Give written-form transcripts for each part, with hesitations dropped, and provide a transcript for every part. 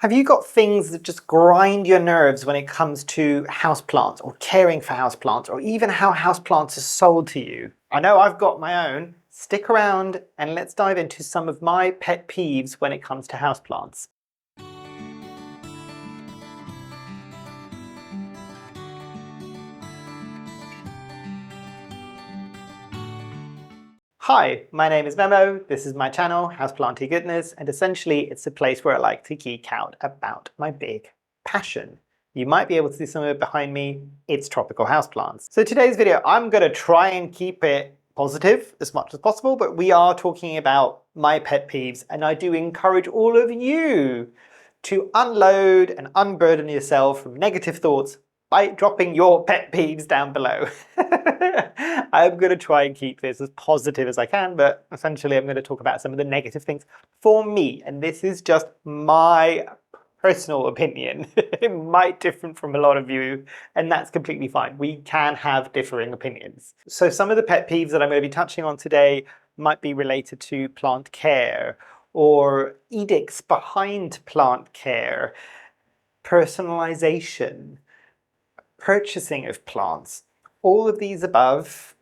Have you got things that just grind your nerves when it comes to houseplants or caring for houseplants or even how houseplants are sold to you? I know I've got my own. Stick around and let's dive into some of my pet peeves when it comes to houseplants. Hi, my name is Memo, this is my channel, Houseplantygoodness, and essentially it's a place where I like to geek out about my big passion. You might be able to see some of it behind me, it's tropical houseplants. So today's video, I'm going to try and keep it positive as much as possible, but we are talking about my pet peeves, and I do encourage all of you to unload and unburden yourself from negative thoughts by dropping your pet peeves down below. I'm going to try and keep this as positive as I can, but essentially I'm going to talk about some of the negative things for me. And this is just my personal opinion. It might differ from a lot of you, and that's completely fine. We can have differing opinions. So some of the pet peeves that I'm going to be touching on today might be related to plant care or edicts behind plant care, personalization, purchasing of plants, all of these above.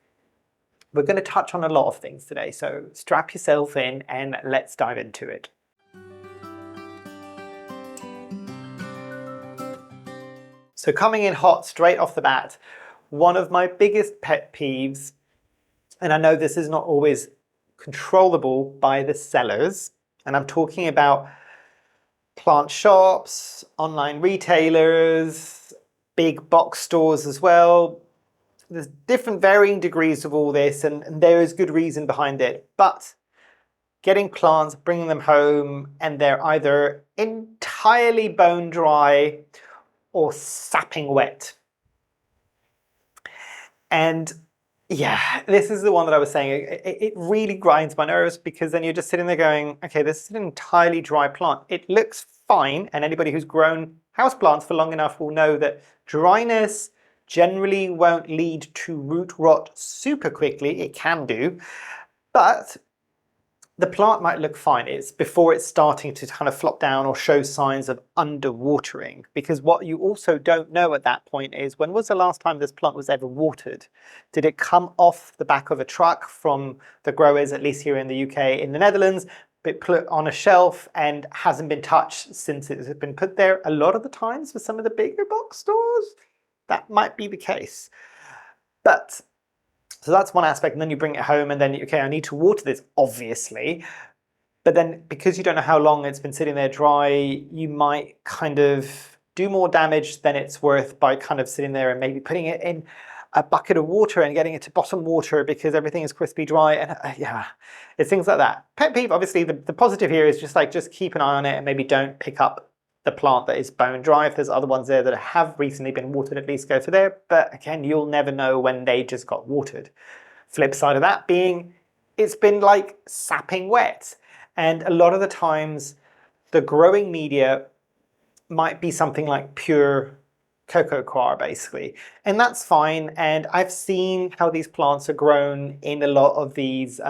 We're going to touch on a lot of things today, so strap yourself in and let's dive into it. So coming in hot straight off the bat, one of my biggest pet peeves, and I know this is not always controllable by the sellers, and I'm talking about plant shops, online retailers, big box stores as well. There's different varying degrees of all this, and there is good reason behind it. But getting plants, bringing them home, and they're either entirely bone dry or sapping wet. And yeah, this is the one that I was saying. It really grinds my nerves because then you're just sitting there going, okay, this is an entirely dry plant. It looks fine, and anybody who's grown houseplants for long enough will know that dryness generally won't lead to root rot super quickly. It can do, but the plant might look fine. It's before it's starting to kind of flop down or show signs of underwatering. Because what you also don't know at that point is, when was the last time this plant was ever watered? Did it come off the back of a truck from the growers, at least here in the UK? In the Netherlands, bit put on a shelf and hasn't been touched since it has been put there. A lot of the times for some of the bigger box stores, that might be the case. But so that's one aspect, and then you bring it home and then, okay, I need to water this, obviously. But then because you don't know how long it's been sitting there dry, you might kind of do more damage than it's worth by kind of sitting there and maybe putting it in a bucket of water and getting it to bottom water because everything is crispy dry. And yeah, it's things like that. Pet peeve, obviously, the positive here is just keep an eye on it and maybe don't pick up the plant that is bone dry. If there's other ones there that have recently been watered, at least go for there. But again, you'll never know when they just got watered. Flip side of that being, it's been like sapping wet. And a lot of the times, the growing media might be something like pure cocoa coir, basically. And that's fine. And I've seen how these plants are grown in a lot of these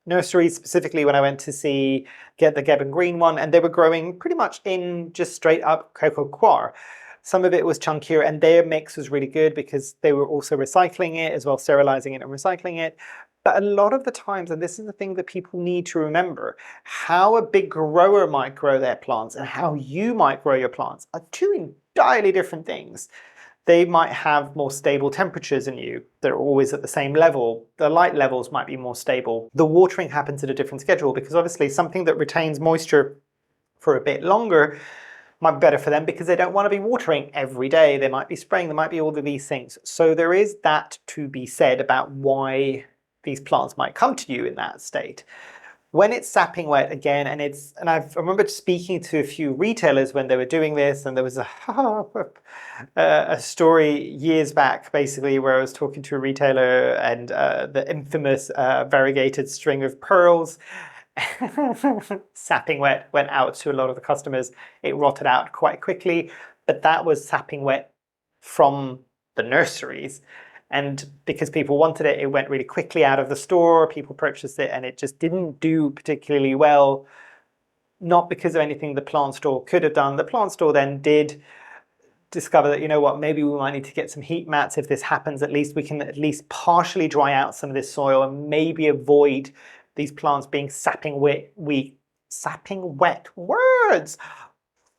nurseries, specifically when I went to get the Geb Green one, and they were growing pretty much in just straight up cocoa coir. Some of it was chunkier, and their mix was really good because they were also recycling it as well, sterilizing it and recycling it. But a lot of the times, and this is the thing that people need to remember, how a big grower might grow their plants and how you might grow your plants are two entirely different things. They might have more stable temperatures than you. They're always at the same level. The light levels might be more stable. The watering happens at a different schedule because obviously something that retains moisture for a bit longer might be better for them because they don't want to be watering every day. They might be spraying, there might be all of these things. So there is that to be said about why these plants might come to you in that state. When it's sapping wet again, and I remember speaking to a few retailers when they were doing this, and there was a story years back, basically, where I was talking to a retailer and the infamous variegated string of pearls, sapping wet, went out to a lot of the customers. It rotted out quite quickly, but that was sapping wet from the nurseries. And because people wanted it, it went really quickly out of the store. People purchased it and it just didn't do particularly well not because of anything the plant store could have done. The plant store then did discover that, you know what, maybe we might need to get some heat mats. If this happens, at least we can at least partially dry out some of this soil and maybe avoid these plants being sapping wet words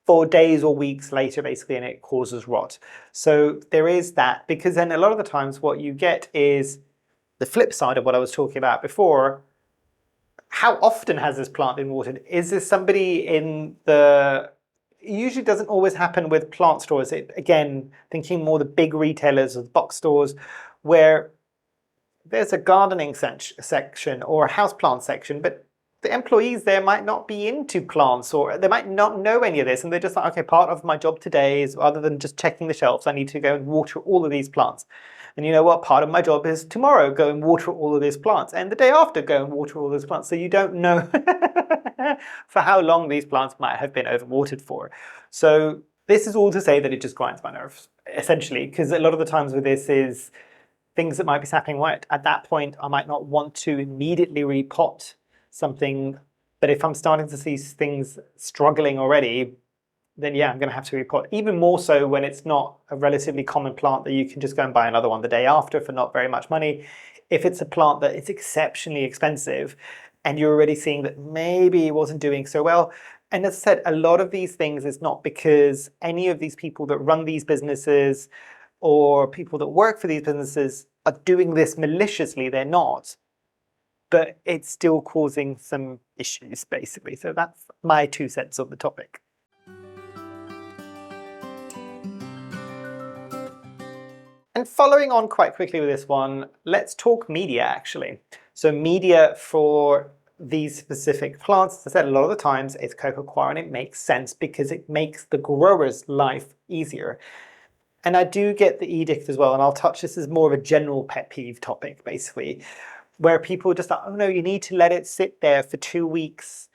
for days or weeks later, basically, and it causes rot. So there is that, because then a lot of the times what you get is the flip side of what I was talking about before. How often has this plant been watered? Is this somebody in the... It usually doesn't always happen with plant stores. Again, thinking more the big retailers or the box stores, where there's a gardening section or a houseplant section, but the employees there might not be into plants, or they might not know any of this, and they're just like, okay, part of my job today is, other than just checking the shelves, I need to go and water all of these plants. And you know what? Part of my job is tomorrow go and water all of these plants, and the day after go and water all those plants. So you don't know for how long these plants might have been overwatered for. So this is all to say that it just grinds my nerves, essentially, because a lot of the times with this is things that might be sapping wet. At that point, I might not want to immediately repot something, but if I'm starting to see things struggling already, then yeah, I'm going to have to repot. Even more so when it's not a relatively common plant that you can just go and buy another one the day after for not very much money. If it's a plant that is exceptionally expensive and you're already seeing that maybe it wasn't doing so well. And as I said, a lot of these things is not because any of these people that run these businesses or people that work for these businesses are doing this maliciously. They're not. But it's still causing some issues, basically. So that's my 2 cents on the topic. And following on quite quickly with this one, let's talk media, actually. So media for these specific plants, as I said, a lot of the times it's coco coir, and it makes sense because it makes the grower's life easier. And I do get the edict as well, and I'll touch this as more of a general pet peeve topic, basically, where people are just like, oh no, you need to let it sit there for 2 weeks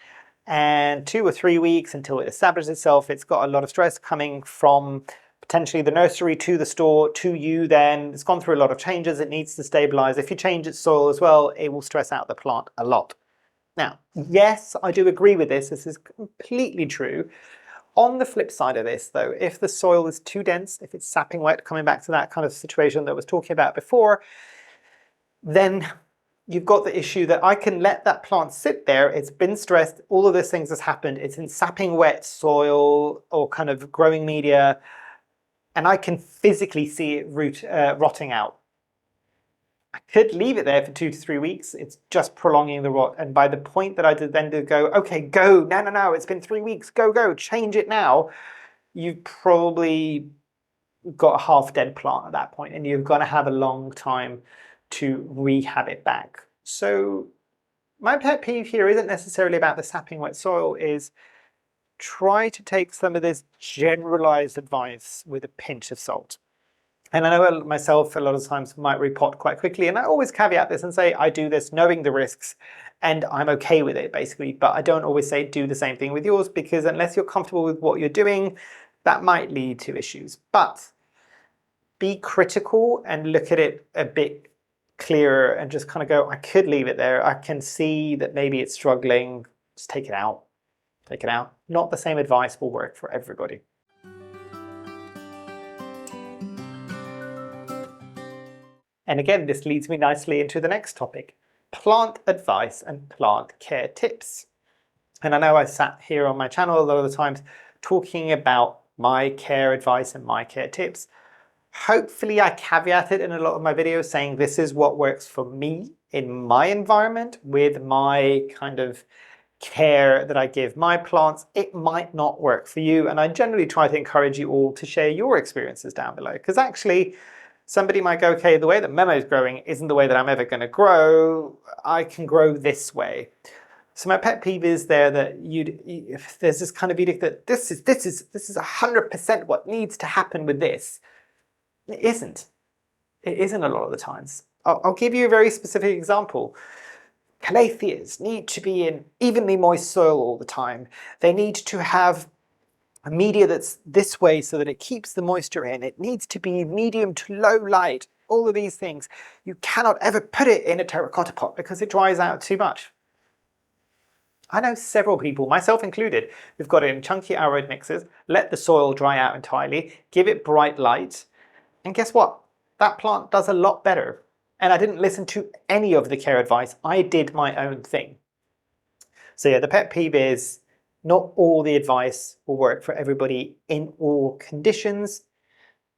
and 2 or 3 weeks until it establishes itself. It's got a lot of stress coming from potentially the nursery to the store to you then. It's gone through a lot of changes. It needs to stabilize. If you change its soil as well, it will stress out the plant a lot. Now, yes, I do agree with this. This is completely true. On the flip side of this, though, if the soil is too dense, if it's sapping wet, coming back to that kind of situation that I was talking about before, then you've got the issue that I can let that plant sit there. It's been stressed. All of those things has happened. It's in sapping wet soil or kind of growing media, and I can physically see it rotting out. I could leave it there for 2 to 3 weeks. It's just prolonging the rot. And by the point that I did then to go, okay, go, no, it's been 3 weeks, go, change it now, you've probably got a half-dead plant at that point, and you're going to have a long time to rehab it back. So my pet peeve here isn't necessarily about the sapping wet soil, is try to take some of this generalized advice with a pinch of salt. And I know myself a lot of times might repot quite quickly, and I always caveat this and say I do this knowing the risks and I'm okay with it, basically, but I don't always say do the same thing with yours, because unless you're comfortable with what you're doing, that might lead to issues. But be critical and look at it a bit clearer and just kind of go, I could leave it there. I can see that maybe it's struggling. Just take it out. Take it out. Not the same advice will work for everybody. And again, this leads me nicely into the next topic, plant advice and plant care tips. And I know I sat here on my channel a lot of the times talking about my care advice and my care tips. Hopefully I caveated in a lot of my videos saying this is what works for me in my environment with my kind of care that I give my plants. It might not work for you, and I generally try to encourage you all to share your experiences down below, because actually somebody might go, okay, the way that Memo's growing isn't the way that I'm ever going to grow. I can grow this way. So my pet peeve is there that if there's this kind of edict that this is 100% what needs to happen with this. It isn't. It isn't a lot of the times. I'll give you a very specific example. Calatheas need to be in evenly moist soil all the time. They need to have a media that's this way so that it keeps the moisture in. It needs to be medium to low light. All of these things. You cannot ever put it in a terracotta pot because it dries out too much. I know several people, myself included, who've got it in chunky arrowed mixers, let the soil dry out entirely, give it bright light, and guess what? That plant does a lot better. And I didn't listen to any of the care advice. I did my own thing. So yeah, the pet peeve is not all the advice will work for everybody in all conditions.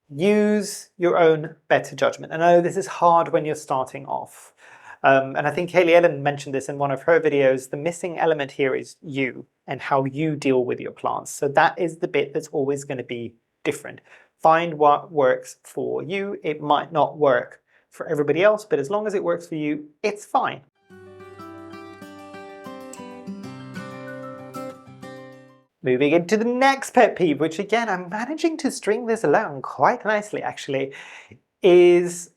Use your own better judgment. And I know this is hard when you're starting off. And I think Kaylee Ellen mentioned this in one of her videos. The missing element here is you and how you deal with your plants. So that is the bit that's always going to be different. Find what works for you. It might not work for everybody else, but as long as it works for you, it's fine. Moving into the next pet peeve, which again, I'm managing to string this along quite nicely actually, is,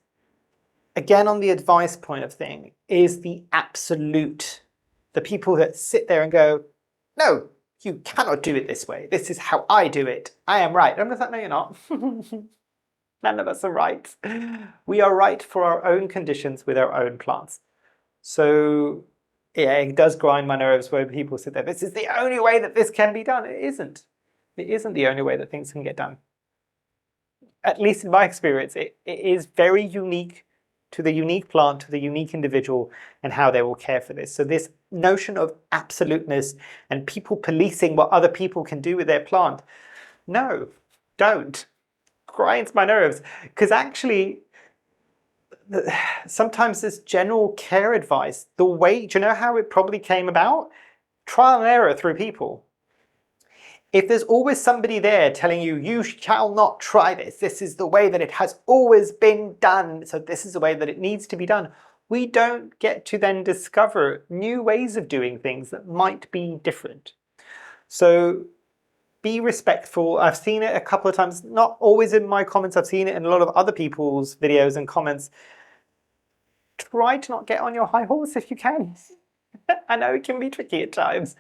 again on the advice point of thing, is the absolute. The people that sit there and go, no, you cannot do it this way. This is how I do it. I am right. I'm just like, no, you're not. None of us are right. We are right for our own conditions with our own plants. So yeah, it does grind my nerves when people sit there, this is the only way that this can be done. It isn't. It isn't the only way that things can get done. At least in my experience, it is very unique to the unique plant, to the unique individual, and how they will care for this. So this notion of absoluteness and people policing what other people can do with their plant, no, don't. Grinds my nerves. Because actually, sometimes this general care advice, the way, do you know how it probably came about? Trial and error through people. If there's always somebody there telling you, you shall not try this, this is the way that it has always been done, so this is the way that it needs to be done, we don't get to then discover new ways of doing things that might be different. So be respectful. I've seen it a couple of times, not always in my comments, I've seen it in a lot of other people's videos and comments. Try to not get on your high horse if you can. I know it can be tricky at times.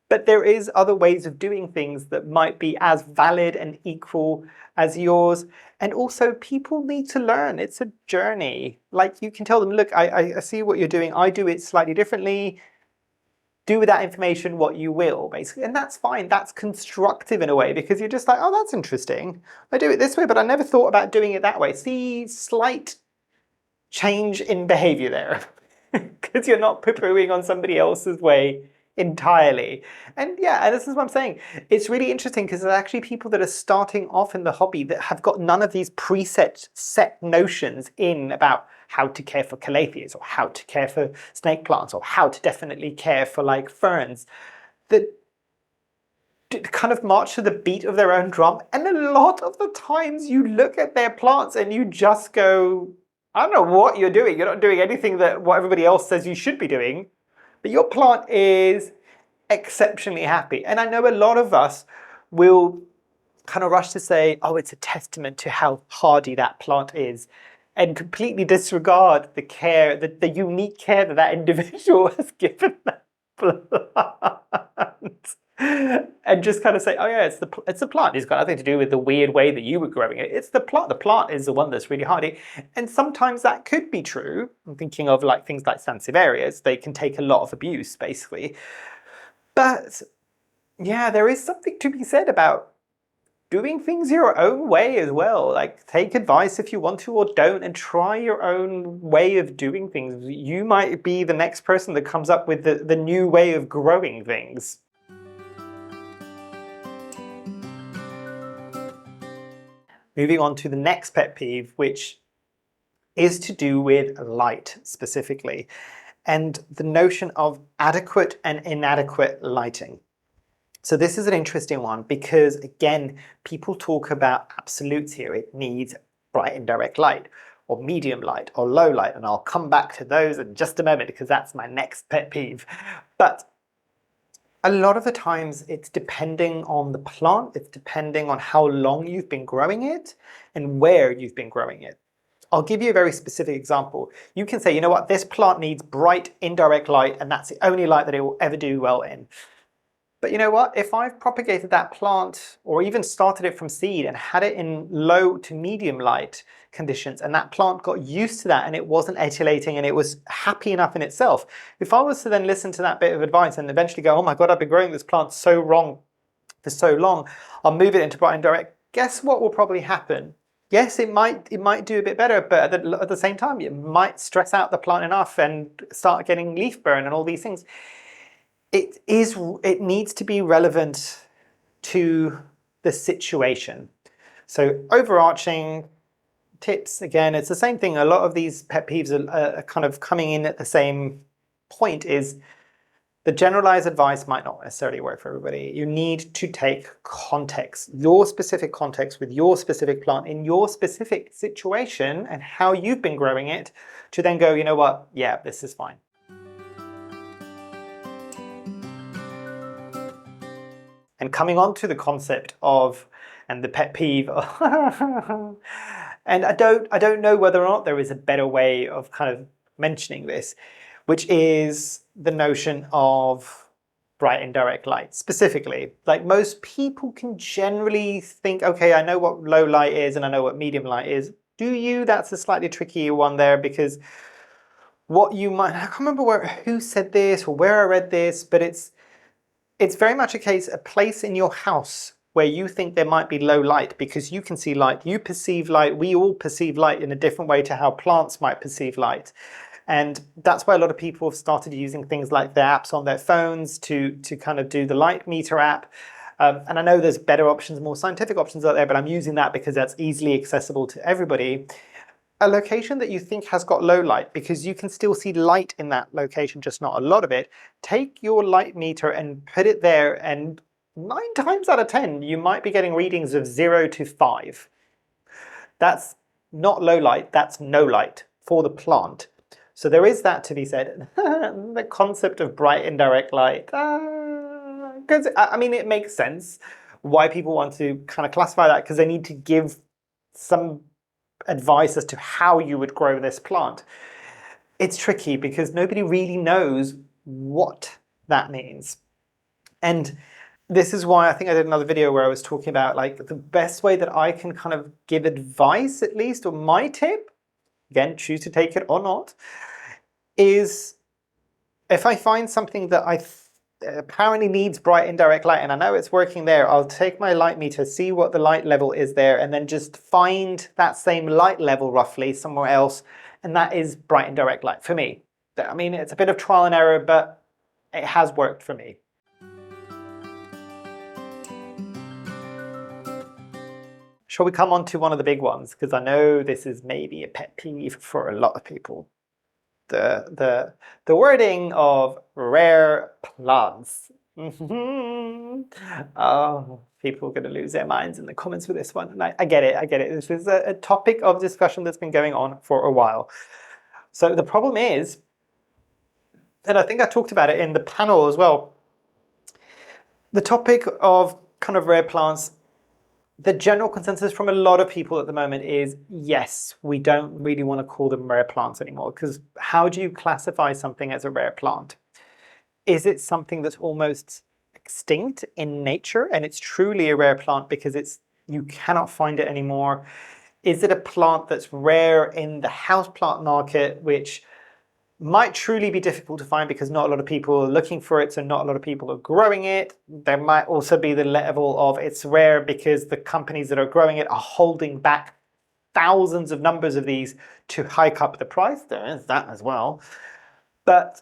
But there is other ways of doing things that might be as valid and equal as yours. And also people need to learn. It's a journey. Like you can tell them, look, I see what you're doing. I do it slightly differently. Do with that information what you will, basically. And that's fine. That's constructive in a way because you're just like, oh, that's interesting. I do it this way, but I never thought about doing it that way. See, slight change in behavior there because you're not poo-pooing on somebody else's way entirely. And yeah, this is what I'm saying. It's really interesting because there's actually people that are starting off in the hobby that have got none of these set notions in about how to care for calatheas or how to care for snake plants or how to definitely care for like ferns, that kind of march to the beat of their own drum. And a lot of the times you look at their plants and you just go, I don't know what you're doing. You're not doing anything that what everybody else says you should be doing. But your plant is exceptionally happy. And I know a lot of us will kind of rush to say, oh, it's a testament to how hardy that plant is, and completely disregard the care, the unique care that that individual has given that plant. And just kind of say, oh yeah, it's the plant. It's got nothing to do with the weird way that you were growing it. It's the plant. The plant is the one that's really hardy. And sometimes that could be true. I'm thinking of like things like sansevierias. They can take a lot of abuse, basically. But yeah, there is something to be said about doing things your own way as well. Like take advice if you want to or don't, and try your own way of doing things. You might be the next person that comes up with the new way of growing things. Moving on to the next pet peeve, which is to do with light specifically, and the notion of adequate and inadequate lighting. So this is an interesting one because, again, people talk about absolutes here. It needs bright indirect light, or medium light, or low light, and I'll come back to those in just a moment because that's my next pet peeve. But a lot of the times it's depending on the plant, it's depending on how long you've been growing it and where you've been growing it. I'll give you a very specific example. You can say, you know what, this plant needs bright indirect light and that's the only light that it will ever do well in. But you know what? If I've propagated that plant or even started it from seed and had it in low to medium light conditions, and that plant got used to that and it wasn't etiolating and it was happy enough in itself, if I was to then listen to that bit of advice and eventually go, oh my God, I've been growing this plant so wrong for so long, I'll move it into bright and direct, guess what will probably happen? Yes, it might do a bit better, but at the same time, it might stress out the plant enough and start getting leaf burn and all these things. It needs to be relevant to the situation. So overarching tips, again, it's the same thing. A lot of these pet peeves are kind of coming in at the same point, is the generalized advice might not necessarily work for everybody. You need to take context, your specific context with your specific plant in your specific situation and how you've been growing it, to then go, you know what, yeah, this is fine. And coming on to the concept of, and the pet peeve, and I don't know whether or not there is a better way of kind of mentioning this, which is the notion of bright and direct light. Specifically, like, most people can generally think, okay, I know what low light is and I know what medium light is. Do you? That's a slightly trickier one there, because what you might, I can't remember who said this or where I read this, but it's very much a place in your house where you think there might be low light because you can see light, you perceive light, we all perceive light in a different way to how plants might perceive light. And that's why a lot of people have started using things like their apps on their phones to kind of do the light meter app. And I know there's better options, more scientific options out there, but I'm using that because that's easily accessible to everybody. A location that you think has got low light, because you can still see light in that location, just not a lot of it, take your light meter and put it there, and 9 times out of 10 you might be getting readings of 0 to 5. That's not low light, that's no light for the plant. So there is that to be said. The concept of bright and direct light, because I mean, it makes sense why people want to kind of classify that, because they need to give some advice as to how you would grow this plant. It's tricky because nobody really knows what that means. And this is why I think I did another video where I was talking about, like, the best way that I can kind of give advice, at least, or my tip, again, choose to take it or not, is if I find something that apparently needs bright indirect light and I know it's working there, I'll take my light meter, see what the light level is there, and then just find that same light level roughly somewhere else, and that is bright indirect light for me. I mean, it's a bit of trial and error, but it has worked for me. Shall we come on to one of the big ones? Because I know this is maybe a pet peeve for a lot of people. The wording of rare plants. Oh, people are going to lose their minds in the comments with this one. And I get it, I get it. This is a topic of discussion that's been going on for a while. So the problem is, and I think I talked about it in the panel as well, the topic of kind of rare plants, the general consensus from a lot of people at the moment is, yes, we don't really want to call them rare plants anymore, because how do you classify something as a rare plant? Is it something that's almost extinct in nature and it's truly a rare plant because you cannot find it anymore? Is it a plant that's rare in the houseplant market, which might truly be difficult to find because not a lot of people are looking for it, so not a lot of people are growing it? There might also be the level of it's rare because the companies that are growing it are holding back thousands of numbers of these to hike up the price. There is that as well. But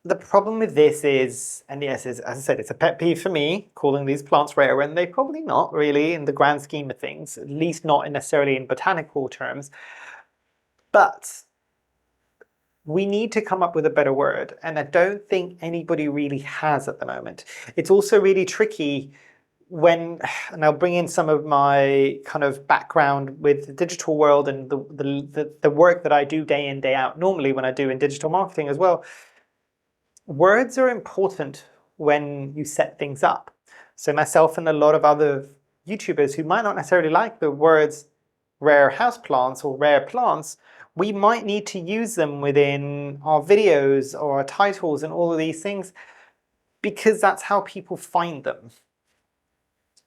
the problem with this is, and yes, as I said, it's a pet peeve for me, calling these plants rare when they're probably not really in the grand scheme of things, at least not necessarily in botanical terms. But we need to come up with a better word, and I don't think anybody really has at the moment. It's also really tricky when, and I'll bring in some of my kind of background with the digital world and the work that I do day in, day out, normally when I do in digital marketing as well. Words are important when you set things up. So myself and a lot of other YouTubers who might not necessarily like the words rare houseplants or rare plants, we might need to use them within our videos or our titles and all of these things. because that's how people find them.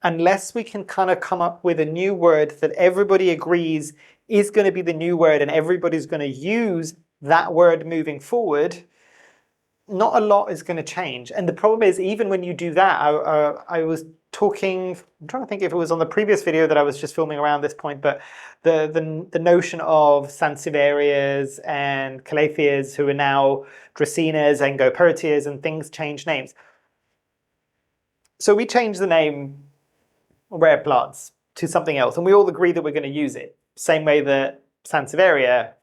Unless we can kind of come up with a new word that everybody agrees is going to be the new word and everybody's going to use that word moving forward, not a lot is going to change. And the problem is, even when you do that, I was talking, I'm trying to think if it was on the previous video that I was just filming around this point, but the notion of Sansevierias and Calatheas who are now Dracaenas and Gopertias, and things change names. So we changed the name rare plants to something else, and we all agree that we're going to use it. Same way that Sansevieria,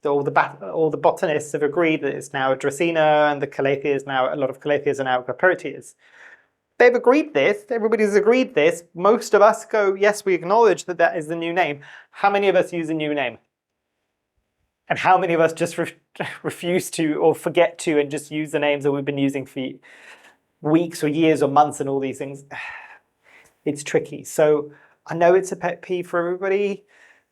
all the botanists have agreed that it's now a Dracaena, and the Calatheas now, a lot of Calatheas are now Gopertias. They've agreed this, everybody's agreed this, most of us go, yes, we acknowledge that that is the new name. How many of us use a new name? And how many of us just refuse to or forget to and just use the names that we've been using for weeks or years or months and all these things? It's tricky. So I know it's a pet peeve for everybody.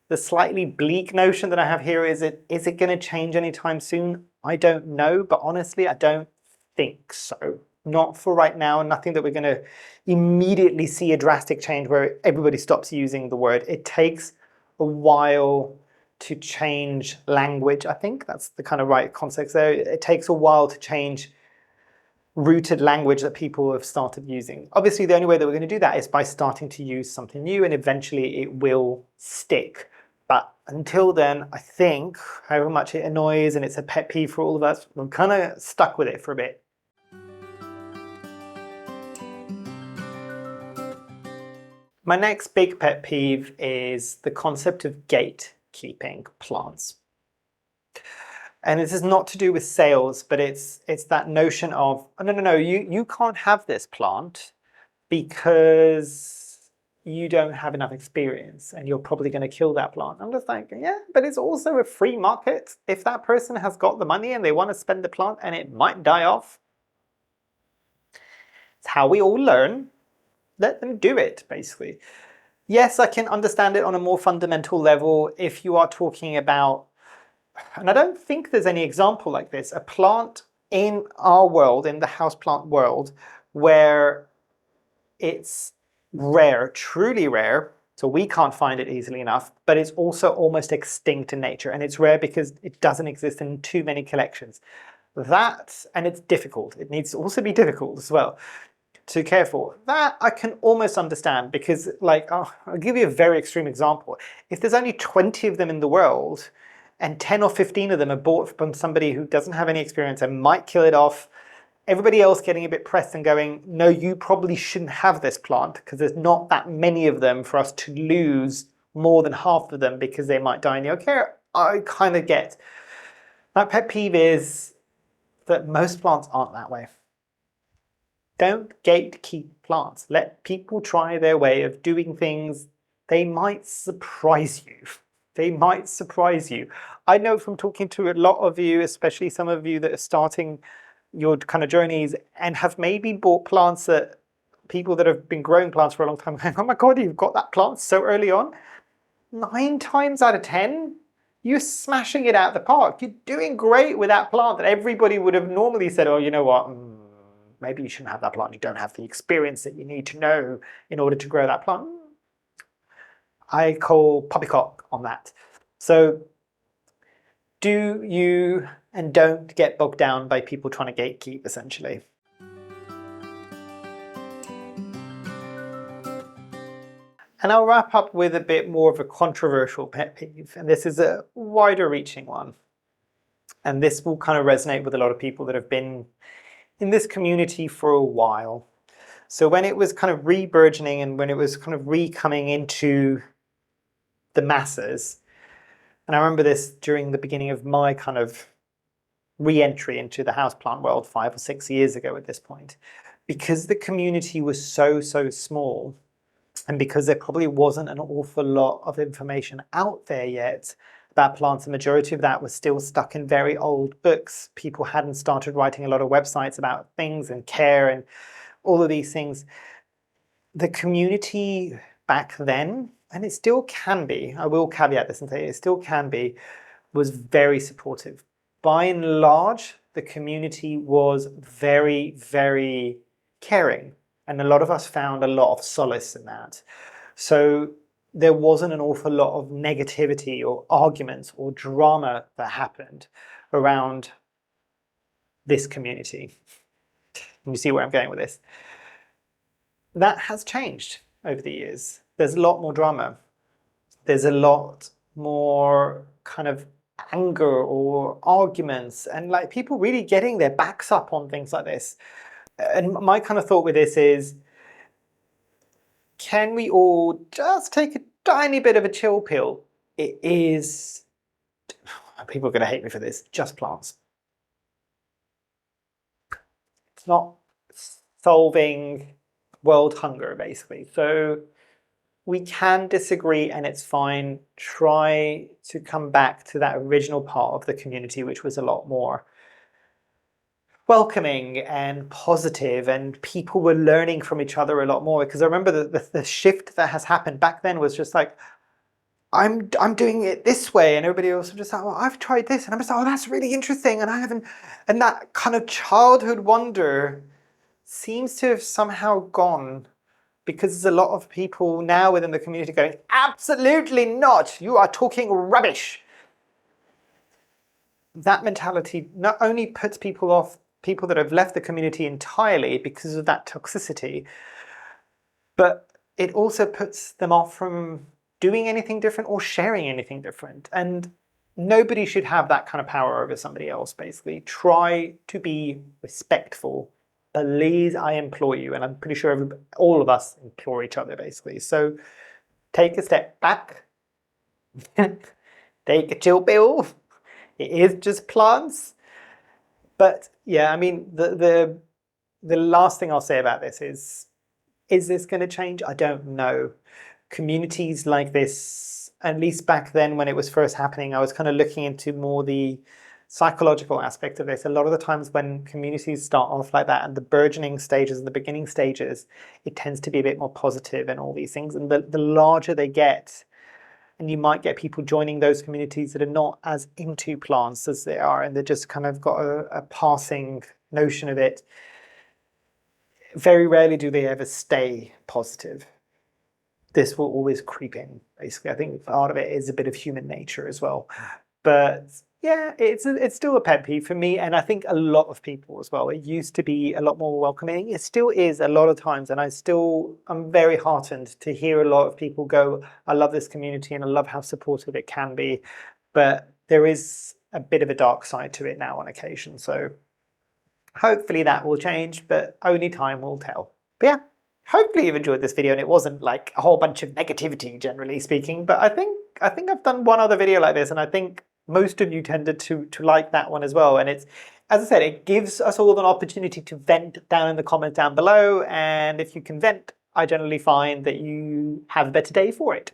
The slightly bleak notion that I have here is it going to change anytime soon? I don't know, but honestly, I don't think so. Not for right now, nothing that we're going to immediately see a drastic change where everybody stops using the word. It takes a while to change language. I think that's the kind of right context there. It takes a while to change rooted language that people have started using. Obviously, the only way that we're going to do that is by starting to use something new, and eventually it will stick. But until then, I think, however much it annoys and it's a pet peeve for all of us, we're kind of stuck with it for a bit. My next big pet peeve is the concept of gatekeeping plants. And this is not to do with sales, but it's that notion of, oh, no, you can't have this plant because you don't have enough experience and you're probably going to kill that plant. I'm just like, yeah, but it's also a free market. If that person has got the money and they want to spend the plant and it might die off, it's how we all learn. Let them do it, basically. Yes, I can understand it on a more fundamental level if you are talking about, and I don't think there's any example like this, a plant in our world, in the houseplant world, where it's rare, truly rare, so we can't find it easily enough, but it's also almost extinct in nature, and it's rare because it doesn't exist in too many collections. That, and it's difficult. It needs to also be difficult as well to care for. That I can almost understand because, like, I'll give you a very extreme example. If there's only 20 of them in the world, and 10 or 15 of them are bought from somebody who doesn't have any experience and might kill it off, everybody else getting a bit pressed and going, no, you probably shouldn't have this plant because there's not that many of them for us to lose more than half of them because they might die in your care, I kind of get. My pet peeve is that most plants aren't that way. Don't gatekeep plants. Let people try their way of doing things. They might surprise you. They might surprise you. I know from talking to a lot of you, especially some of you that are starting your kind of journeys and have maybe bought plants that people that have been growing plants for a long time going, oh my God, you've got that plant so early on. 9 times out of 10, you're smashing it out of the park. You're doing great with that plant that everybody would have normally said, oh, you know what, maybe you shouldn't have that plant. You don't have the experience that you need to know in order to grow that plant. I call poppycock on that. So do you and don't get bogged down by people trying to gatekeep, essentially. And I'll wrap up with a bit more of a controversial pet peeve, and this is a wider reaching one. And this will kind of resonate with a lot of people that have been in this community for a while. So when it was kind of re-burgeoning and when it was kind of re-coming into the masses, and I remember this during the beginning of my kind of re-entry into the houseplant world 5 or 6 years ago at this point, because the community was so small, and because there probably wasn't an awful lot of information out there yet about plants, the majority of that was still stuck in very old books. People hadn't started writing a lot of websites about things and care and all of these things. The community back then, and it still can be, I will caveat this and say it still can be, was very supportive. By and large, the community was very caring. And a lot of us found a lot of solace in that. So there wasn't an awful lot of negativity or arguments or drama that happened around this community. And you see where I'm going with this. That has changed over the years. There's a lot more drama. There's a lot more kind of anger or arguments and like people really getting their backs up on things like this. And my kind of thought with this is, can we all just take a tiny bit of a chill pill? It is, people are going to hate me for this, just plants. It's not solving world hunger, basically. So we can disagree and it's fine. Try to come back to that original part of the community, which was a lot more welcoming and positive, and people were learning from each other a lot more. Because I remember the shift that has happened back then was just like, I'm doing it this way, and everybody else was just like, well, I've tried this, and I'm just like, oh, that's really interesting, and I haven't, and that kind of childhood wonder seems to have somehow gone, because there's a lot of people now within the community going, absolutely not, you are talking rubbish. That mentality not only puts people off, people that have left the community entirely because of that toxicity, but it also puts them off from doing anything different or sharing anything different. And nobody should have that kind of power over somebody else, basically. Try to be respectful. Please, I implore you, and I'm pretty sure all of us implore each other, basically. So take a step back, take a chill pill. It is just plants. But yeah, I mean, the last thing I'll say about this is this going to change? I don't know. Communities like this, at least back then when it was first happening, I was kind of looking into more the psychological aspect of this. A lot of the times when communities start off like that and the burgeoning stages and the beginning stages, it tends to be a bit more positive and all these things. And the larger they get, and you might get people joining those communities that are not as into plants as they are, and they just kind of got a passing notion of it. Very rarely do they ever stay positive. This will always creep in, basically. I think part of it is a bit of human nature as well. But yeah, it's still a pet peeve for me, and I think a lot of people as well. It used to be a lot more welcoming. It still is a lot of times, and I'm very heartened to hear a lot of people go, I love this community and I love how supportive it can be. But there is a bit of a dark side to it now on occasion. So hopefully that will change, but only time will tell. But yeah, hopefully you've enjoyed this video and it wasn't like a whole bunch of negativity, generally speaking. But I think I've done one other video like this, and I think most of you tended to like that one as well. And it's, as I said, it gives us all an opportunity to vent down in the comments down below. And if you can vent, I generally find that you have a better day for it.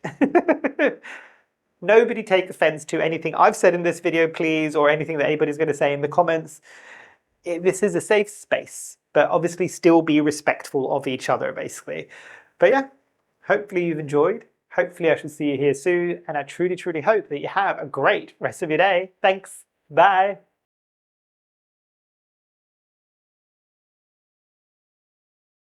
Nobody take offense to anything I've said in this video, please, or anything that anybody's going to say in the comments. This is a safe space, but obviously still be respectful of each other, basically. But yeah, hopefully you've enjoyed. Hopefully I shall see you here soon, and I truly, truly hope that you have a great rest of your day. Thanks. Bye.